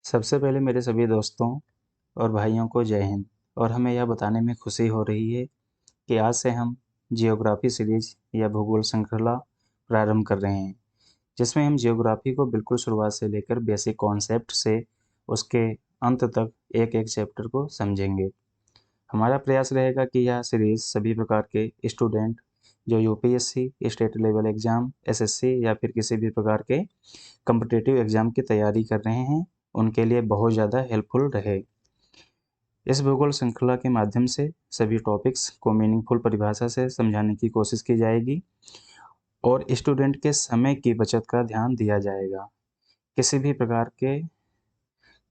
सबसे पहले मेरे सभी दोस्तों और भाइयों को जय हिंद। और हमें यह बताने में खुशी हो रही है कि आज से हम जियोग्राफी सीरीज या भूगोल श्रृंखला प्रारंभ कर रहे हैं, जिसमें हम जियोग्राफी को बिल्कुल शुरुआत से लेकर बेसिक कॉन्सेप्ट से उसके अंत तक एक एक चैप्टर को समझेंगे। हमारा प्रयास रहेगा कि यह सीरीज सभी प्रकार के स्टूडेंट जो UPSC, state level exam, SSC या फिर किसी भी प्रकार के कॉम्पिटिटिव एग्जाम की तैयारी कर रहे हैं, उनके लिए बहुत ज़्यादा हेल्पफुल रहे। इस भूगोल श्रृंखला के माध्यम से सभी टॉपिक्स को मीनिंगफुल परिभाषा से समझाने की कोशिश की जाएगी और स्टूडेंट के समय की बचत का ध्यान दिया जाएगा। किसी भी प्रकार के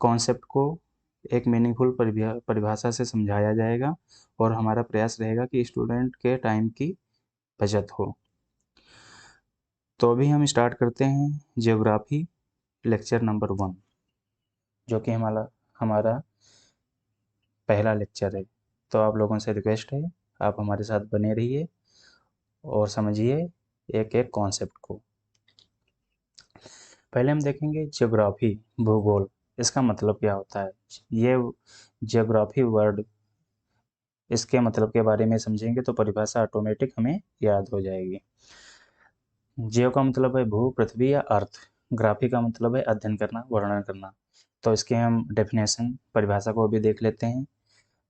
कॉन्सेप्ट को एक मीनिंगफुल परिभाषा से समझाया जाएगा और हमारा प्रयास रहेगा कि स्टूडेंट के टाइम की बचत हो। तो अभी हम स्टार्ट करते हैं जियोग्राफी लेक्चर नंबर 1, जो कि हमारा हमारा पहला लेक्चर है। तो आप लोगों से रिक्वेस्ट है, आप हमारे साथ बने रहिए और समझिए एक एक कॉन्सेप्ट को। पहले हम देखेंगे ज्योग्राफी, भूगोल, इसका मतलब क्या होता है। ये ज्योग्राफी वर्ड, इसके मतलब के बारे में समझेंगे तो परिभाषा ऑटोमेटिक हमें याद हो जाएगी। जियो का मतलब है भू, पृथ्वी या अर्थ। ग्राफी का मतलब है अध्ययन करना, वर्णन करना। तो इसके हम डेफिनेशन, परिभाषा को भी देख लेते हैं।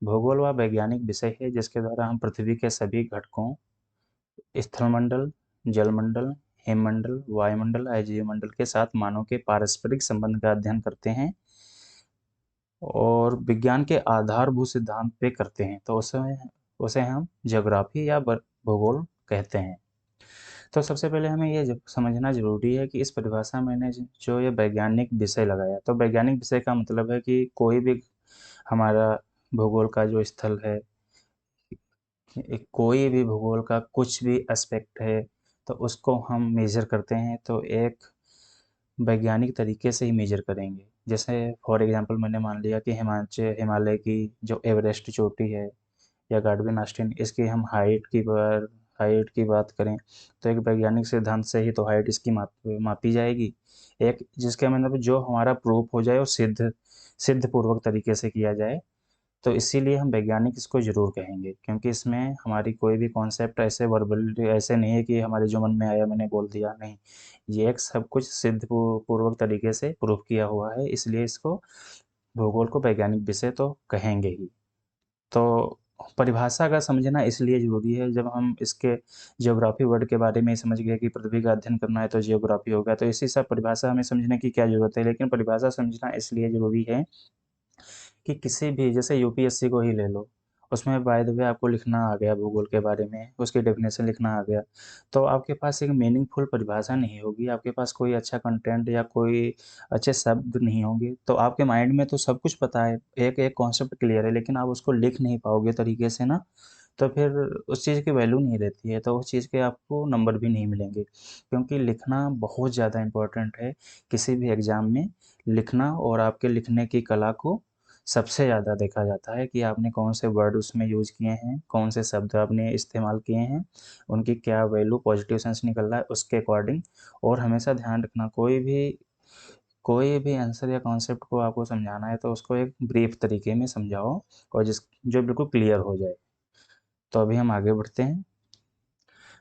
भूगोल वह वैज्ञानिक विषय है जिसके द्वारा हम पृथ्वी के सभी घटकों, स्थलमंडल, जलमंडल, हिममंडल, वायुमंडल, अजीवमंडल के साथ मानव के पारस्परिक संबंध का अध्ययन करते हैं और विज्ञान के आधारभूत सिद्धांत पे करते हैं। तो उसे उसे हम ज्योग्राफी या भूगोल कहते हैं। तो सबसे पहले हमें ये समझना जरूरी है कि इस परिभाषा में मैंने जो ये वैज्ञानिक विषय लगाया, तो वैज्ञानिक विषय का मतलब है कि कोई भी हमारा भूगोल का जो स्थल है, कोई भी भूगोल का कुछ भी एस्पेक्ट है, तो उसको हम मेजर करते हैं तो एक वैज्ञानिक तरीके से ही मेजर करेंगे। जैसे फॉर एग्जांपल मैंने मान लिया कि हिमालय की जो एवरेस्ट चोटी है या गाडविन आस्टीन, इसकी हम हाइट की बात करें तो एक वैज्ञानिक सिद्धांत से ही तो हाइट इसकी मापी जाएगी। एक जिसका मतलब जो हमारा प्रूफ हो जाए और सिद्ध पूर्वक तरीके से किया जाए, तो इसीलिए हम वैज्ञानिक इसको ज़रूर कहेंगे, क्योंकि इसमें हमारी कोई भी कॉन्सेप्ट ऐसे वर्बल ऐसे नहीं है कि हमारे जो मन में आया मैंने बोल दिया, नहीं। ये एक सब कुछ सिद्ध पूर्वक तरीके से प्रूफ किया हुआ है, इसलिए इसको भूगोल को वैज्ञानिक विषय तो कहेंगे ही। तो परिभाषा का समझना इसलिए ज़रूरी है, जब हम इसके ज्योग्राफी वर्ड के बारे में ही समझ गए कि पृथ्वी का अध्ययन करना है तो जियोग्राफी होगा, तो इसी सब परिभाषा हमें समझने की क्या ज़रूरत है। लेकिन परिभाषा समझना इसलिए ज़रूरी है कि किसी भी, जैसे यूपीएससी को ही ले लो, उसमें बाय द वे आपको लिखना आ गया भूगोल के बारे में, उसकी डेफिनेशन लिखना आ गया, तो आपके पास एक मीनिंगफुल परिभाषा नहीं होगी, आपके पास कोई अच्छा कंटेंट या कोई अच्छे शब्द नहीं होंगे, तो आपके माइंड में तो सब कुछ पता है, एक एक कॉन्सेप्ट क्लियर है, लेकिन आप उसको लिख नहीं पाओगे तरीके से ना, तो फिर उस चीज़ की वैल्यू नहीं रहती है, तो उस चीज़ के आपको नंबर भी नहीं मिलेंगे। क्योंकि लिखना बहुत ज़्यादा इम्पोर्टेंट है किसी भी एग्ज़ाम में। लिखना और आपके लिखने की कला को सबसे ज़्यादा देखा जाता है कि आपने कौन से वर्ड उसमें यूज़ किए हैं, कौन से शब्द आपने इस्तेमाल किए हैं, उनकी क्या वैल्यू, पॉजिटिव सेंस निकल रहा है उसके अकॉर्डिंग। और हमेशा ध्यान रखना, कोई भी आंसर या कॉन्सेप्ट को आपको समझाना है तो उसको एक ब्रीफ तरीके में समझाओ और जो बिल्कुल क्लियर हो जाए। तो अभी हम आगे बढ़ते हैं।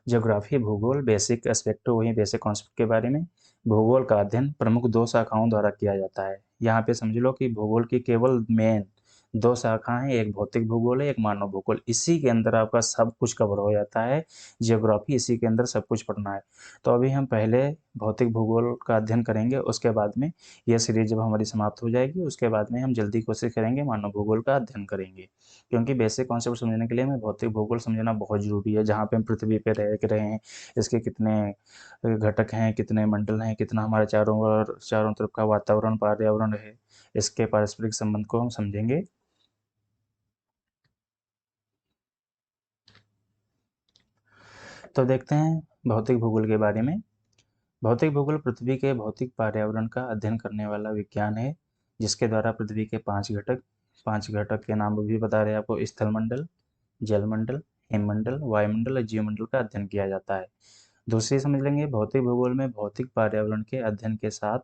ज्योग्राफी, भूगोल, बेसिक एस्पेक्ट, वही बेसिक कॉन्सेप्ट के बारे में। भूगोल का अध्ययन प्रमुख दो शाखाओं द्वारा किया जाता है। यहाँ पे समझ लो कि भूगोल की केवल मेन दो शाखाएं हैं, एक भौतिक भूगोल है, एक मानव भूगोल। इसी के अंदर आपका सब कुछ कवर हो जाता है। ज्योग्राफी इसी के अंदर सब कुछ पढ़ना है। तो अभी हम पहले भौतिक भूगोल का अध्ययन करेंगे, उसके बाद में यह सीरीज जब हमारी समाप्त हो जाएगी उसके बाद में हम जल्दी कोशिश करेंगे मानव भूगोल का अध्ययन करेंगे। क्योंकि बेसिक कॉन्सेप्ट समझने के लिए हमें भौतिक भूगोल समझना बहुत ज़रूरी है, जहाँ पे हम पृथ्वी पे रह रहे हैं, इसके कितने घटक हैं, कितने मंडल हैं, कितना हमारे चारों तरफ का वातावरण, पर्यावरण है, इसके पारस्परिक संबंध को हम समझेंगे। तो देखते हैं भौतिक भूगोल के बारे में। भौतिक भूगोल पृथ्वी के भौतिक पर्यावरण का अध्ययन करने वाला विज्ञान है, जिसके द्वारा पृथ्वी के पांच घटक के नाम भी बता रहे हैं आपको: स्थलमंडल, जलमंडल, हिममंडल, वायुमंडल और जीवमंडल का अध्ययन किया जाता है। दूसरी समझ लेंगे, भौतिक भूगोल में भौतिक पर्यावरण के अध्ययन के साथ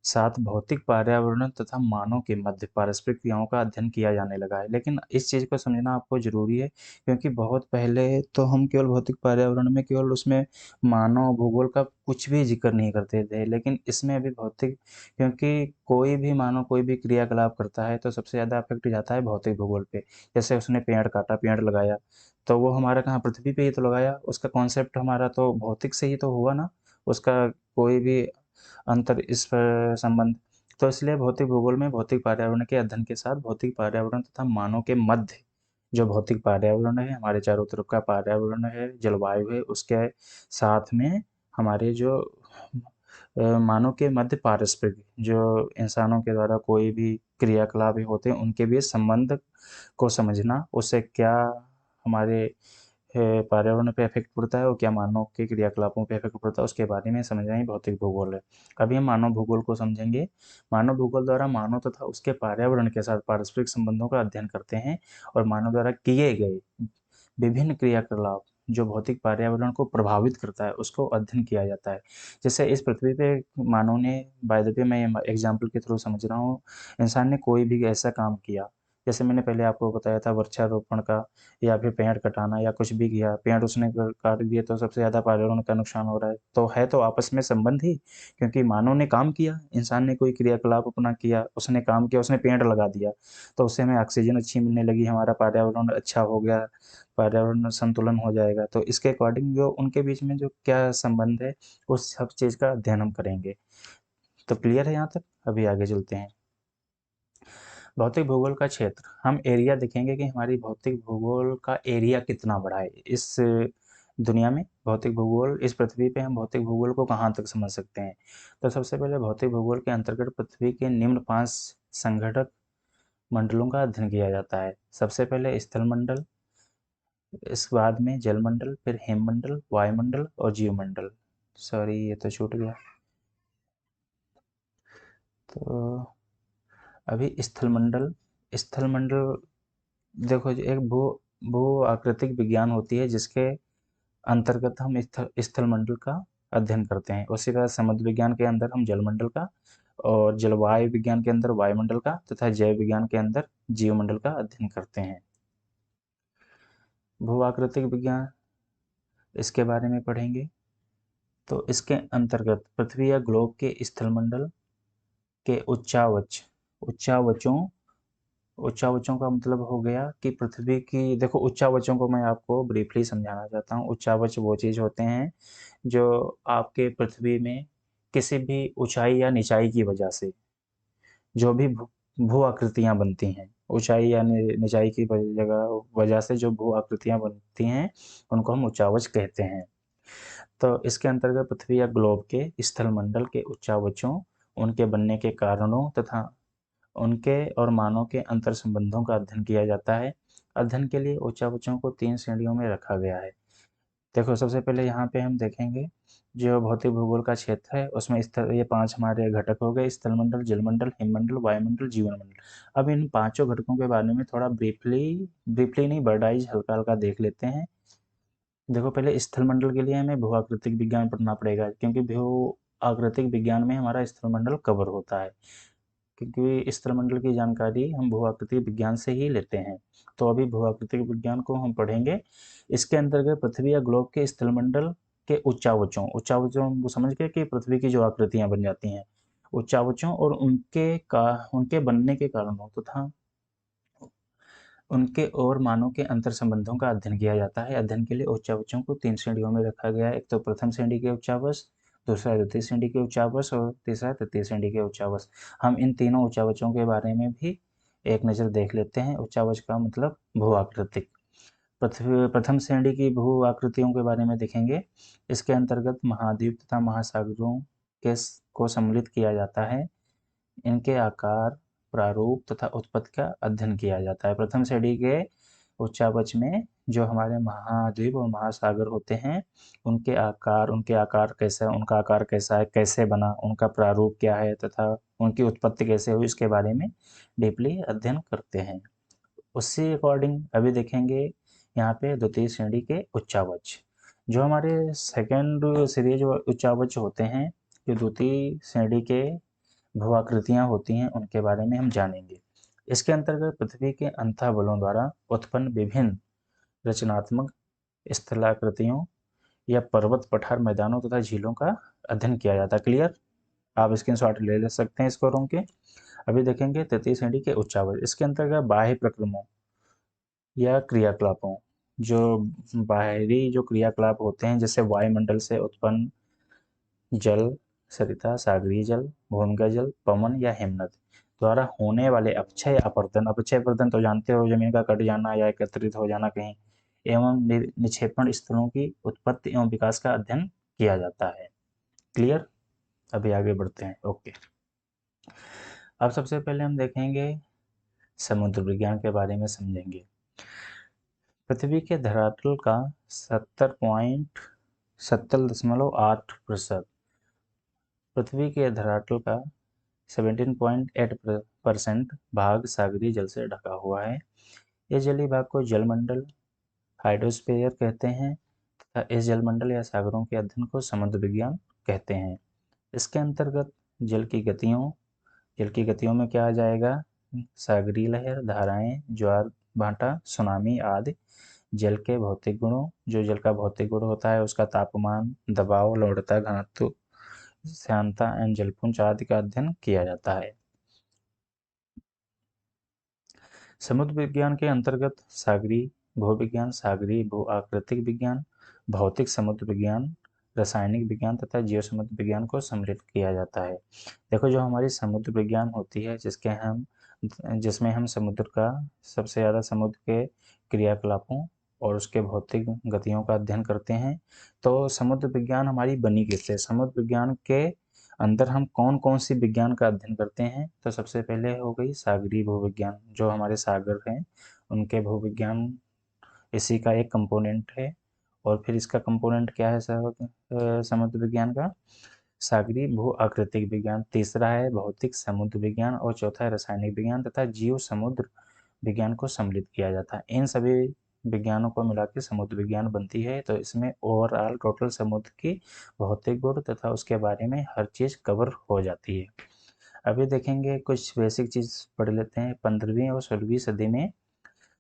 साथ भौतिक पर्यावरण तथा मानव के मध्य पारस्परिक क्रियाओं का अध्ययन किया जाने लगा है। लेकिन इस चीज़ को समझना आपको ज़रूरी है, क्योंकि बहुत पहले तो हम केवल भौतिक पर्यावरण में केवल उसमें मानव भूगोल का कुछ भी जिक्र नहीं करते थे, लेकिन इसमें अभी भौतिक, क्योंकि कोई भी मानव कोई भी क्रियाकलाप करता है तो सबसे ज़्यादा अफेक्ट जाता है भौतिक भूगोल पे। जैसे उसने पेड़ काटा, पेड़ लगाया, तो वो हमारा कहाँ पृथ्वी पे ही तो लगाया, उसका कॉन्सेप्ट हमारा तो भौतिक से ही तो हुआ ना, उसका कोई भी अंतर इस पर संबंध। तो इसलिए भौतिक भूगोल में भौतिक पर्यावरण के अध्ययन के साथ भौतिक पर्यावरण तथा मानव के मध्य जो भौतिक पर्यावरण है, हमारे चारों तरफ का पर्यावरण है, जलवायु है, उसके साथ में हमारे जो मानव के मध्य पारस्परिक जो इंसानों के द्वारा कोई भी क्रियाकलाप भी होते हैं उनके बीच संबंध को समझना, उससे क्या हमारे पर्यावरण पे इफेक्ट पड़ता है और क्या मानव के क्रियाकलापों पे इफेक्ट पड़ता है, उसके बारे में समझना ही भौतिक भूगोल है। अभी हम मानव भूगोल को समझेंगे। मानव भूगोल द्वारा मानव तथा उसके पर्यावरण के साथ पारस्परिक संबंधों का अध्ययन करते हैं और मानव द्वारा किए गए विभिन्न क्रियाकलाप जो भौतिक पर्यावरण को प्रभावित करता है उसको अध्ययन किया जाता है। जैसे इस पृथ्वी पे मानव ने, बाय द वे मैं एग्जाम्पल के थ्रू समझ रहा हूँ, इंसान ने कोई भी ऐसा काम किया, जैसे मैंने पहले आपको बताया था वृक्षारोपण का, या फिर पेड़ कटाना या कुछ भी किया, पेड़ उसने काट दिए तो सबसे ज़्यादा पर्यावरण का नुकसान हो रहा है, तो है तो आपस में संबंध ही, क्योंकि मानव ने काम किया, इंसान ने कोई क्रियाकलाप अपना किया, उसने काम किया, उसने पेड़ लगा दिया, तो उससे हमें ऑक्सीजन अच्छी मिलने लगी, हमारा पर्यावरण अच्छा हो गया, पर्यावरण संतुलन हो जाएगा। तो इसके अकॉर्डिंग जो उनके बीच में जो क्या संबंध है, उस सब चीज़ का अध्ययन हम करेंगे। तो क्लियर है यहाँ तक? अभी आगे चलते हैं। भौतिक भूगोल का क्षेत्र, हम एरिया देखेंगे कि हमारी भौतिक भूगोल का एरिया कितना बड़ा है इस दुनिया में। भौतिक भूगोल इस पृथ्वी पे हम भौतिक भूगोल को कहाँ तक समझ सकते हैं। तो सबसे पहले भौतिक भूगोल के अंतर्गत पृथ्वी के निम्न 5 संघटक मंडलों का अध्ययन किया जाता है। सबसे पहले स्थल मंडल, इसके बाद में जलमंडल, फिर हेममंडल, वायुमंडल और जीवमंडल। सॉरी ये तो छूट गया। तो अभी स्थल मंडल, स्थल मंडल देखो जी, एक भू भू आकृतिक विज्ञान होती है जिसके अंतर्गत हम स्थल मंडल का अध्ययन करते हैं। उसी तरह समुद्र विज्ञान के अंदर हम जलमंडल का, और जलवायु विज्ञान के अंदर वायुमंडल का, तथा जैव विज्ञान के अंदर जीवमंडल का अध्ययन करते हैं। भू आकृतिक विज्ञान, इसके बारे में पढ़ेंगे। तो इसके अंतर्गत पृथ्वी या ग्लोब के स्थलमंडल के उच्चावचों उच्चावचों का मतलब हो गया कि पृथ्वी की, देखो उच्चावचों को मैं आपको ब्रीफली समझाना चाहता हूँ। उच्चावच वो चीज़ होते हैं जो आपके पृथ्वी में किसी भी ऊंचाई या निचाई की वजह से जो भी भू आकृतियाँ बनती हैं, ऊंचाई या निचाई की वजह से जो भू आकृतियाँ बनती हैं उनको हम उच्चावच कहते हैं। तो इसके अंतर्गत पृथ्वी या ग्लोब के स्थल मंडल के उच्चावचों, उनके बनने के कारणों तथा उनके और मानव के अंतर संबंधों का अध्ययन किया जाता है। अध्ययन के लिए उच्चावचों को 3 श्रेणियों में रखा गया है। देखो सबसे पहले यहाँ पे हम देखेंगे जो भौतिक भूगोल का क्षेत्र है उसमें स्थल, ये 5 हमारे घटक हो गए, स्थलमंडल, जलमंडल, हिममंडल, वायुमंडल, जीवमंडल। अब इन पांचों घटकों के बारे में थोड़ा ब्रीफली ब्रीफली नहीं, बर्डाइज हल्का हल्का देख लेते हैं। देखो पहले स्थल मंडल के लिए हमें भू आकृतिक विज्ञान पढ़ना पड़ेगा, क्योंकि भू आकृतिक विज्ञान में हमारा स्थल मंडल कवर होता है, क्योंकि स्थल मंडल की जानकारी हम भू आकृतिक विज्ञान से ही लेते हैं। तो अभी भू आकृतिक विज्ञान को हम पढ़ेंगे। इसके अंतर्गत पृथ्वी या ग्लोब के स्थल मंडल के उच्चावचों, उच्चावचों वो समझ गए कि पृथ्वी की जो आकृतियां बन जाती हैं, उच्चावचों और उनके बनने के कारणों तथा उनके और मानव के अंतर संबंधों का अध्ययन किया जाता है। अध्ययन के लिए उच्चावचों को 3 श्रेणियों में रखा गया है। एक तो प्रथम श्रेणी के उच्चावच, दूसरा द्वितीय श्रेणी के उच्चावच और तीसरा तृतीय श्रेणी के उच्चावच। हम इन तीनों उच्चावचों के बारे में भी एक नज़र देख लेते हैं। उच्चावच का मतलब भू आकृतिक। पृथ्वी प्रथम श्रेणी की भू आकृतियों के बारे में देखेंगे। इसके अंतर्गत महाद्वीप तथा महासागरों के को सम्मिलित किया जाता है। इनके आकार, प्रारूप तथा उत्पत्ति का अध्ययन किया जाता है। प्रथम श्रेणी के उच्चावच में जो हमारे महाद्वीप और महासागर होते हैं उनके आकार कैसा, उनका आकार कैसा है, कैसे बना, उनका प्रारूप क्या है तथा उनकी उत्पत्ति कैसे हुई, इसके बारे में डीपली अध्ययन करते हैं। उसी अकॉर्डिंग अभी देखेंगे यहाँ पे द्वितीय श्रेणी के उच्चावच। जो हमारे सेकेंड सीरीज उच्चावच होते हैं, जो द्वितीय श्रेणी के भू आकृतियाँ होती हैं उनके बारे में हम जानेंगे। इसके अंतर्गत पृथ्वी के अंतः बलों द्वारा उत्पन्न विभिन्न रचनात्मक स्थलाकृतियों या पर्वत पठार मैदानों तथा झीलों का अध्ययन किया जाता है। क्लियर? आप स्क्रीनशॉट ले सकते हैं इसको रोक के। अभी देखेंगे तृतीय श्रेणी के उच्चावच। इसके अंतर्गत बाह्य प्रक्रमों या क्रियाकलापों, जो बाहरी जो क्रियाकलाप होते हैं, जैसे वायुमंडल से उत्पन्न जल, सरिता, सागरीय जल, भूमिगत जल, पवन या हिमनद द्वारा होने वाले अपक्षय अपरदन। अपक्षय अपरदन तो जानते हो, जमीन का कट जाना या एकत्रित हो जाना कहीं, एवं निक्षेपण स्थलों की उत्पत्ति एवं विकास का अध्ययन किया जाता है। क्लियर? अभी आगे बढ़ते हैं। ओके, अब सबसे पहले हम देखेंगे समुद्र विज्ञान के बारे में समझेंगे। पृथ्वी के धरातल का 70.8% पृथ्वी के धरातल का 17.8% भाग सागरीय जल से ढका हुआ है। इस जलीय भाग को जलमंडल, हाइड्रोस्फीयर कहते हैं तथा इस जलमंडल या सागरों के अध्ययन को समुद्र विज्ञान कहते हैं। इसके अंतर्गत जल की गतियों में क्या आ जाएगा? सागरीय लहर, धाराएं, ज्वार भाटा, सुनामी आदि। जल के भौतिक गुणों, जो जल का भौतिक गुण होता है उसका तापमान, दबाव, लवणता, घनत्व, श्यानता एवं जलपुंज आदि का अध्ययन किया जाता है। समुद्र विज्ञान के अंतर्गत सागरीय भूविज्ञान, सागरीय भू आकृतिक विज्ञान, भौतिक समुद्र विज्ञान, रासायनिक विज्ञान तथा जीव समुद्र विज्ञान को सम्मिलित किया जाता है। देखो, जो हमारी समुद्र विज्ञान होती है, जिसमें हम समुद्र का सबसे ज़्यादा समुद्र के क्रियाकलापों और उसके भौतिक गतियों का अध्ययन करते हैं। तो समुद्र विज्ञान हमारी बनी किससे? समुद्र विज्ञान के अंदर हम कौन कौन सी विज्ञान का अध्ययन करते हैं? तो सबसे पहले हो गई सागरीय भूविज्ञान, जो हमारे सागर हैं उनके भूविज्ञान इसी का एक कंपोनेंट है। और फिर इसका कंपोनेंट क्या है समुद्र विज्ञान का? सागरीय भू आकृतिक विज्ञान। तीसरा है भौतिक समुद्र विज्ञान और चौथा है रासायनिक विज्ञान तथा जीव समुद्र विज्ञान को सम्मिलित किया जाता है। इन सभी विज्ञानों को मिला के समुद्र विज्ञान बनती है। तो इसमें ओवरऑल टोटल समुद्र की भौतिक गुण तथा उसके बारे में हर चीज़ कवर हो जाती है। अभी देखेंगे कुछ बेसिक चीज़ पढ़ लेते हैं। 15वीं और 16वीं सदी में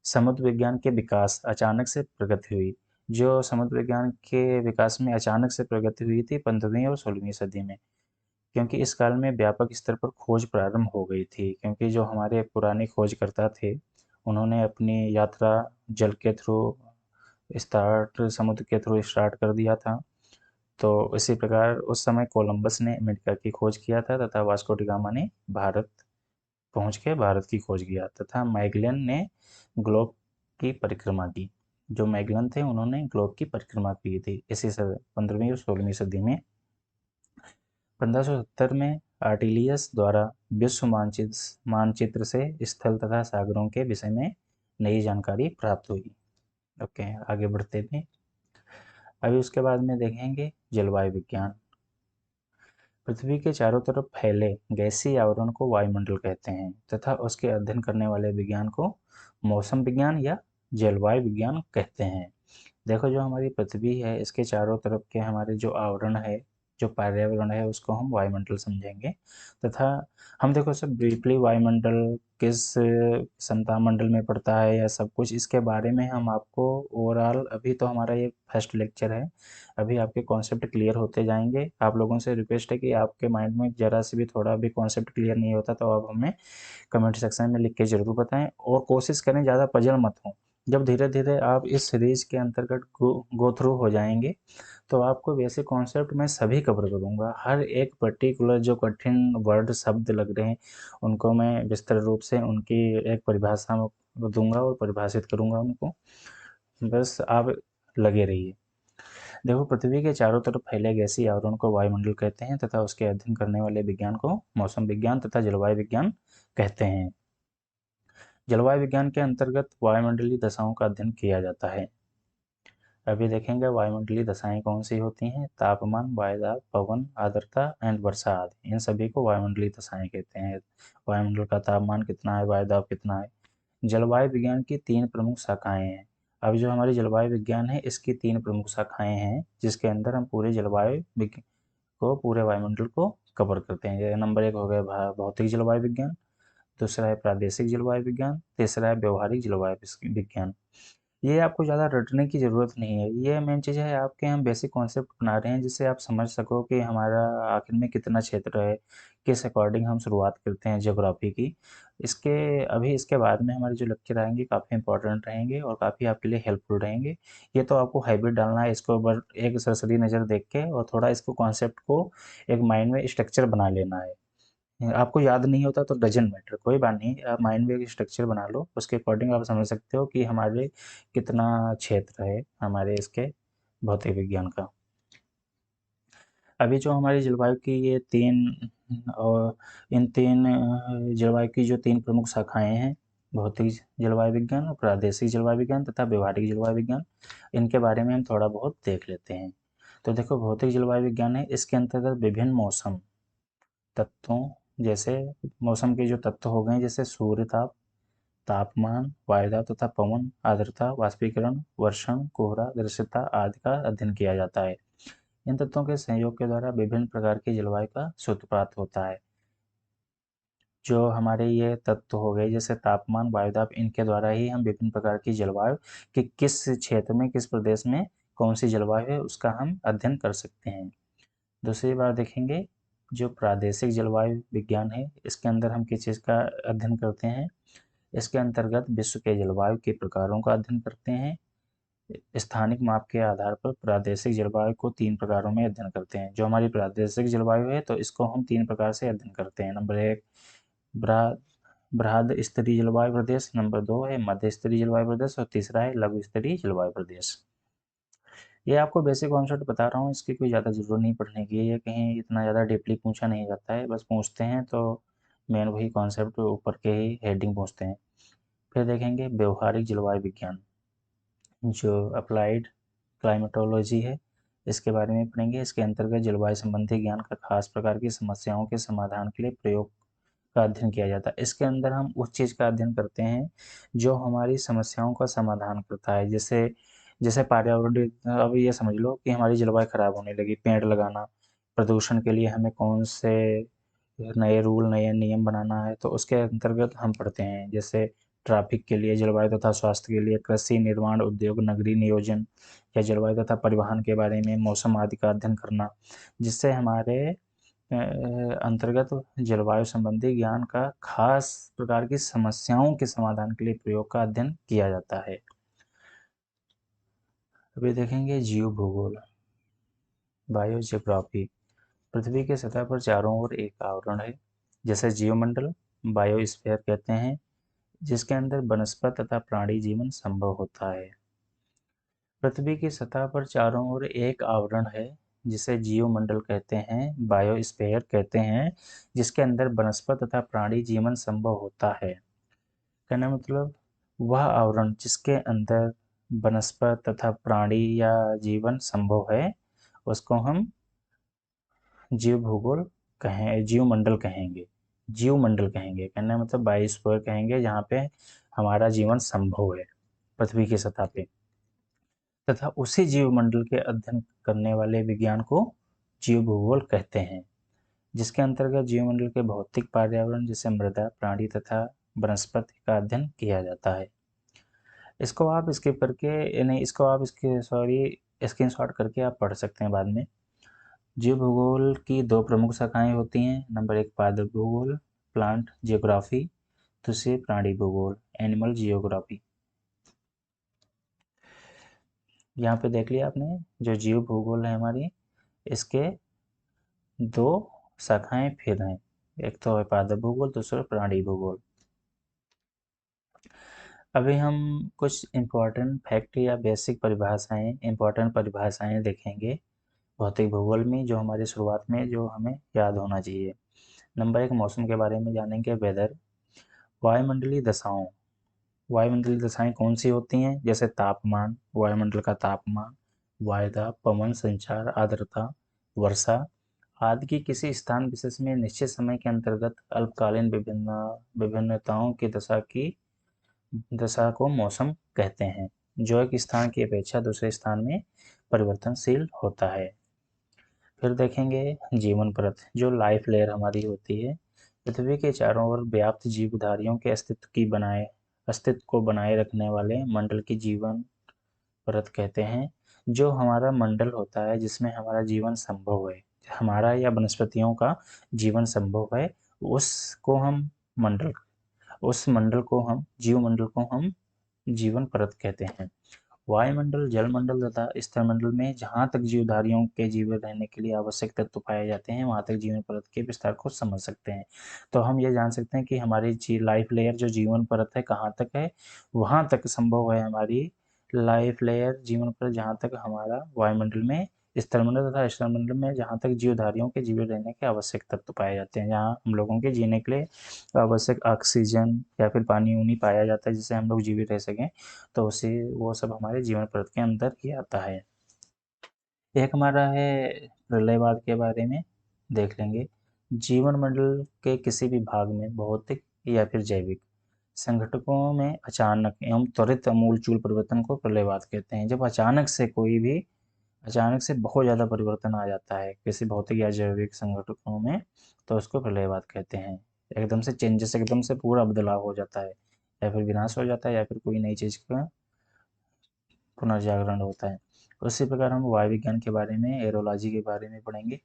समुद्र विज्ञान के विकास अचानक से प्रगति हुई। जो समुद्र विज्ञान के विकास में अचानक से प्रगति हुई थी 15वीं और 16वीं सदी में, क्योंकि इस काल में व्यापक स्तर पर खोज प्रारंभ हो गई थी। क्योंकि जो हमारे पुराने खोजकर्ता थे उन्होंने अपनी यात्रा जल के थ्रू समुद्र के थ्रू स्टार्ट कर दिया था। तो इसी प्रकार उस समय कोलंबस ने अमेरिका की खोज किया था तथा वास्को डी गामा ने भारत पहुंच के भारत की खोज किया तथा मैगलन ने ग्लोब की परिक्रमा की। जो मैगलन थे उन्होंने ग्लोब की परिक्रमा की थी इसी 15वीं और 16वीं सदी में। 1570 में आर्टिलियस द्वारा विश्व मानचित्र से स्थल तथा सागरों के विषय में नई जानकारी प्राप्त हुई। ओके, आगे बढ़ते थे। अभी उसके बाद में देखेंगे जलवायु विज्ञान। पृथ्वी के चारों तरफ फैले गैसीय आवरण को वायुमंडल कहते हैं तथा उसके अध्ययन करने वाले विज्ञान को मौसम विज्ञान या जलवायु विज्ञान कहते हैं। देखो, जो हमारी पृथ्वी है इसके चारों तरफ के हमारे जो आवरण है, जो पर्यावरण है, उसको हम वायुमंडल समझेंगे तथा हम देखो सब ब्रीफली वायुमंडल किस समता मंडल में पड़ता है या सब कुछ इसके बारे में हम आपको ओवरऑल, अभी तो हमारा ये फर्स्ट लेक्चर है, अभी आपके कॉन्सेप्ट क्लियर होते जाएंगे। आप लोगों से रिक्वेस्ट है कि आपके माइंड में जरा से भी थोड़ा भी कॉन्सेप्ट क्लियर नहीं होता तो आप हमें कमेंट सेक्शन में लिख के ज़रूर बताएं और कोशिश करें ज़्यादा पजल मत हो। जब धीरे धीरे आप इस सीरीज के अंतर्गत गो थ्रू हो जाएंगे तो आपको वैसे कॉन्सेप्ट मैं सभी कवर करूँगा। हर एक पर्टिकुलर जो कठिन वर्ड शब्द लग रहे हैं उनको मैं विस्तृत रूप से उनकी एक परिभाषा दूंगा और परिभाषित करूँगा उनको। बस आप लगे रहिए। देखो, पृथ्वी के चारों तरफ फैले गैसीय आवरण को वायुमंडल कहते हैं तथा उसके अध्ययन करने वाले विज्ञान को मौसम विज्ञान तथा जलवायु विज्ञान कहते हैं। जलवायु विज्ञान के अंतर्गत वायुमंडलीय दशाओं का अध्ययन किया जाता है। अभी देखेंगे वायुमंडलीय दशाएं कौन सी होती हैं। तापमान, वायुदाब, पवन, आर्द्रता एंड वर्षा आदि, इन सभी को वायुमंडलीय दशाएं कहते हैं। वायुमंडल का तापमान कितना है, वायुदाब कितना है। जलवायु विज्ञान की 3 प्रमुख शाखाएं हैं। अब जो हमारी जलवायु विज्ञान है इसकी 3 प्रमुख शाखाएं हैं जिसके अंदर हम पूरे जलवायु को, पूरे वायुमंडल को कवर करते हैं। नंबर 1 हो गया भौतिक जलवायु विज्ञान, दूसरा है प्रादेशिक जलवायु विज्ञान, तीसरा है व्यवहारिक जलवायु विज्ञान। ये आपको ज़्यादा रटने की ज़रूरत नहीं है, ये मेन चीज़ है आपके हम बेसिक कॉन्सेप्ट बना रहे हैं जिससे आप समझ सको कि हमारा आखिर में कितना क्षेत्र है, किस अकॉर्डिंग हम शुरुआत करते हैं ज्योग्राफी की। इसके अभी इसके बाद में हमारे जो लेक्चर आएंगे काफ़ी इंपॉर्टेंट रहेंगे और काफ़ी आपके लिए हेल्पफुल रहेंगे। ये तो आपको हैबिट डालना है, इसको बस एक सरसरी नज़र देख के और थोड़ा इसको कॉन्सेप्ट को एक माइंड में स्ट्रक्चर बना लेना है। आपको याद नहीं होता तो डजेंट मैटर, कोई बात नहीं, आप माइंड में एक स्ट्रक्चर बना लो, उसके अकॉर्डिंग आप समझ सकते हो कि हमारे कितना क्षेत्र है हमारे इसके भौतिक विज्ञान का। अभी जो हमारी जलवायु की ये तीन और इन तीन जलवायु की जो तीन प्रमुख शाखाएं हैं, भौतिक जलवायु विज्ञान, प्रादेशिक जलवायु विज्ञान तथा व्यवहारिक जलवायु विज्ञान, इनके बारे में हम थोड़ा बहुत देख लेते हैं। तो देखो, भौतिक जलवायु विज्ञान है, इसके अंतर्गत विभिन्न मौसम तत्वों, जैसे मौसम के जो तत्व हो गए जैसे सूर्य ताप, तापमान, वायुदाब तथा पवन, आर्द्रता, वाष्पीकरण, वर्षण, कोहरा, दृश्यता आदि का अध्ययन किया जाता है। इन तत्वों के संयोग के द्वारा विभिन्न प्रकार की जलवायु का सूत्रपात होता है। जो हमारे ये तत्व हो गए जैसे तापमान, वायुदाब, इनके द्वारा ही हम विभिन्न प्रकार की जलवायु कि किस क्षेत्र में, किस प्रदेश में कौन सी जलवायु है उसका हम अध्ययन कर सकते हैं। दूसरी बार देखेंगे, जो प्रादेशिक जलवायु विज्ञान है, इसके अंदर हम किस चीज़ का अध्ययन करते हैं। इसके अंतर्गत विश्व के जलवायु के प्रकारों का अध्ययन करते हैं। स्थानिक माप के आधार पर प्रादेशिक जलवायु को तीन प्रकारों में अध्ययन करते हैं। जो हमारी प्रादेशिक जलवायु है तो इसको हम तीन प्रकार से अध्ययन करते हैं। नंबर 1 बृहद स्तरीय जलवायु प्रदेश, नंबर 2 है मध्य स्तरीय जलवायु प्रदेश और तीसरा है लघु स्तरीय जलवायु प्रदेश। ये आपको बेसिक कॉन्सेप्ट बता रहा हूँ, इसकी कोई ज़्यादा ज़रूरत नहीं पढ़ने की, ये कहीं इतना ज़्यादा डीपली पूछा नहीं जाता है, बस पूछते हैं तो मेन वही कॉन्सेप्ट ऊपर के ही हेडिंग पूछते हैं। फिर देखेंगे व्यवहारिक जलवायु विज्ञान, जो अप्लाइड क्लाइमेटोलॉजी है, इसके बारे में पढ़ेंगे। इसके अंतर्गत जलवायु संबंधी ज्ञान का खास प्रकार की समस्याओं के समाधान के लिए प्रयोग का अध्ययन किया जाता है। इसके अंदर हम उस चीज़ का अध्ययन करते हैं जो हमारी समस्याओं का समाधान करता है। जैसे जैसे पर्यावरण, अब ये समझ लो कि हमारी जलवायु खराब होने लगी, पेड़ लगाना, प्रदूषण के लिए हमें कौन से नए रूल, नए नियम बनाना है, तो उसके अंतर्गत हम पढ़ते हैं। जैसे ट्रैफिक के लिए, जलवायु तथा स्वास्थ्य के लिए, कृषि, निर्माण, उद्योग, नगरीय नियोजन या जलवायु तथा परिवहन के बारे में, मौसम आदि का अध्ययन करना, जिससे हमारे अंतर्गत जलवायु संबंधी ज्ञान का खास प्रकार की समस्याओं के समाधान के लिए प्रयोग का अध्ययन किया जाता है। अभी देखेंगे जीव भूगोल, बायोजियोग्राफी। पृथ्वी के सतह पर चारों ओर एक आवरण है, जैसे जीवमंडल, बायोस्फीयर कहते हैं, जिसके अंदर वनस्पति तथा प्राणी जीवन संभव होता है। पृथ्वी की सतह पर चारों ओर एक आवरण है जिसे जीवमंडल कहते हैं, बायोस्फीयर कहते हैं, जिसके अंदर वनस्पति तथा प्राणी जीवन संभव होता है। कहने मतलब वह आवरण जिसके अंदर वनस्पति तथा प्राणी या जीवन संभव है उसको हम जीव भूगोल कहें, जीवमंडल कहेंगे, जीवमंडल कहेंगे। कहने मतलब बायोस्फीयर कहेंगे जहाँ पे हमारा जीवन संभव है पृथ्वी की सतह पे, तथा उसी जीवमंडल के अध्ययन करने वाले विज्ञान को जीव भूगोल कहते हैं, जिसके अंतर्गत जीवमंडल के भौतिक पर्यावरण जैसे मृदा, प्राणी तथा वनस्पति का अध्ययन किया जाता है। इसको आप स्किप करके, नहीं इसको आप इसके सॉरी स्क्रीनशॉट करके आप पढ़ सकते हैं बाद में। जीव भूगोल की दो प्रमुख शाखाएं होती हैं। नंबर 1 पादप भूगोल, प्लांट जियोग्राफी, दूसरी प्राणी भूगोल, एनिमल जियोग्राफी। यहाँ पे देख लिया आपने, जो जीव भूगोल है हमारी, इसके दो शाखाएं फिर हैं, एक तो है पादप भूगोल, दूसरा प्राणी भूगोल। अभी हम कुछ इम्पोर्टेंट फैक्ट या बेसिक परिभाषाएं, इम्पोर्टेंट परिभाषाएं देखेंगे भौतिक भूगोल में, जो हमारी शुरुआत में जो हमें याद होना चाहिए। नंबर 1 मौसम के बारे में जानेंगे, वेदर। वायुमंडलीय दशाओं, वायुमंडलीय दशाएं कौन सी होती हैं, जैसे तापमान, वायुमंडल का तापमान, वायुदाब, पवन संचार, आर्द्रता, वर्षा आदि की किसी स्थान विशेष में निश्चित समय के अंतर्गत अल्पकालीन विभिन्नताओं की दशा को मौसम कहते हैं, जो एक स्थान की अपेक्षा दूसरे स्थान में परिवर्तनशील होता है। फिर देखेंगे जीवन परत, जो लाइफ लेयर हमारी होती है। पृथ्वी के चारों ओर व्याप्त जीवधारियों के अस्तित्व को बनाए रखने वाले मंडल की जीवन परत कहते हैं। जो हमारा मंडल होता है जिसमें हमारा जीवन संभव है, हमारा या वनस्पतियों का जीवन संभव है, उसको हम मंडल उस मंडल को हम जीवमंडल को हम जीवन परत कहते हैं। वायुमंडल, जलमंडल तथा स्थलमंडल में जहाँ तक जीवधारियों के जीवित रहने के लिए आवश्यक तत्व पाए जाते हैं, वहाँ तक जीवन परत के विस्तार को समझ सकते हैं। तो हम ये जान सकते हैं कि हमारी लाइफ लेयर जो जीवन परत है कहाँ तक है, वहाँ तक संभव है हमारी लाइफ लेयर जीवन परत, जहाँ तक हमारा वायुमंडल में, स्थलमंडल तथा स्थलमंडल में जहाँ तक जीवधारियों के जीवित रहने के आवश्यक तत्व पाए जाते हैं, जहाँ हम लोगों के जीने के लिए आवश्यक ऑक्सीजन या फिर पानी उनी पाया जाता है जिससे हम लोग जीवित रह सकें, तो उसे वो सब हमारे जीवन परत के अंदर ही आता है। एक हमारा है प्रलयवाद के बारे में देख लेंगे। जीवन मंडल के किसी भी भाग में भौतिक या फिर जैविक संघटकों में अचानक एवं त्वरित अमूलचूल परिवर्तन को प्रलयवाद कहते हैं। जब अचानक से बहुत ज़्यादा परिवर्तन आ जाता है किसी भौतिक या जैविक संगठनों में, तो उसको प्रलयवाद कहते हैं। एकदम से चेंजेस, एकदम से पूरा बदलाव हो जाता है, या फिर विनाश हो जाता है, या फिर कोई नई चीज़ का पुनर्जागरण होता है। उसी प्रकार हम वायु विज्ञान के बारे में, एरोलॉजी के बारे में पढ़ेंगे।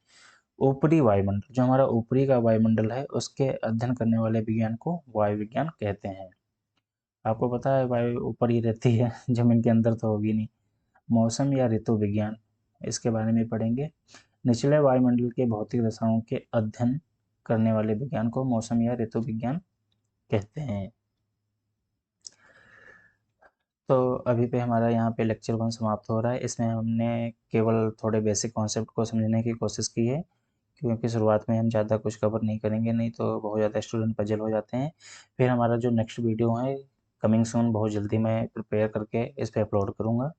ऊपरी वायुमंडल, जो हमारा ऊपरी का वायुमंडल है, उसके अध्ययन करने वाले विज्ञान को वायु विज्ञान कहते हैं। आपको पता है वायु ऊपर ही रहती है, जमीन के अंदर तो होगी नहीं। मौसम या ऋतु विज्ञान, इसके बारे में पढ़ेंगे। निचले वायुमंडल के भौतिक दशाओं के अध्ययन करने वाले विज्ञान को मौसम या ऋतु विज्ञान कहते हैं। तो अभी पे हमारा यहाँ पे लेक्चर 1 समाप्त हो रहा है। इसमें हमने केवल थोड़े बेसिक कॉन्सेप्ट को समझने की कोशिश की है, क्योंकि शुरुआत में हम ज़्यादा कुछ कवर नहीं करेंगे, नहीं तो बहुत ज़्यादा स्टूडेंट पजल हो जाते हैं। फिर हमारा जो नेक्स्ट वीडियो है, कमिंग सून, बहुत जल्दी मैं प्रिपेयर करके इस पर अपलोड करूँगा,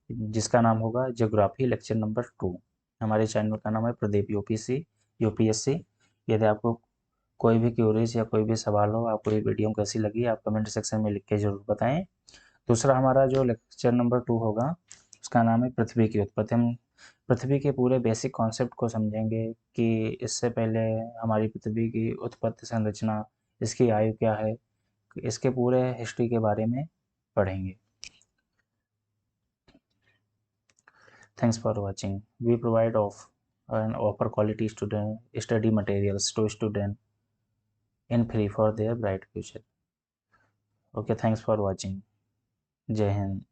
जिसका नाम होगा ज्योग्राफी लेक्चर नंबर 2। हमारे चैनल का नाम है प्रदीप यूपीएससी। यदि आपको कोई भी क्यूरीज या कोई भी सवाल हो, आपको ये वीडियो कैसी लगी, आप कमेंट सेक्शन में लिख के ज़रूर बताएं। दूसरा हमारा जो लेक्चर नंबर 2 होगा, उसका नाम है पृथ्वी की उत्पत्ति। हम पृथ्वी के पूरे बेसिक कॉन्सेप्ट को समझेंगे कि इससे पहले हमारी पृथ्वी की उत्पत्ति, संरचना, इसकी आयु क्या है, इसके पूरे हिस्ट्री के बारे में पढ़ेंगे। Thanks for watching. We provide of and offer quality student study materials to students in free for their bright future. Okay, thanks for watching. Jai Hind.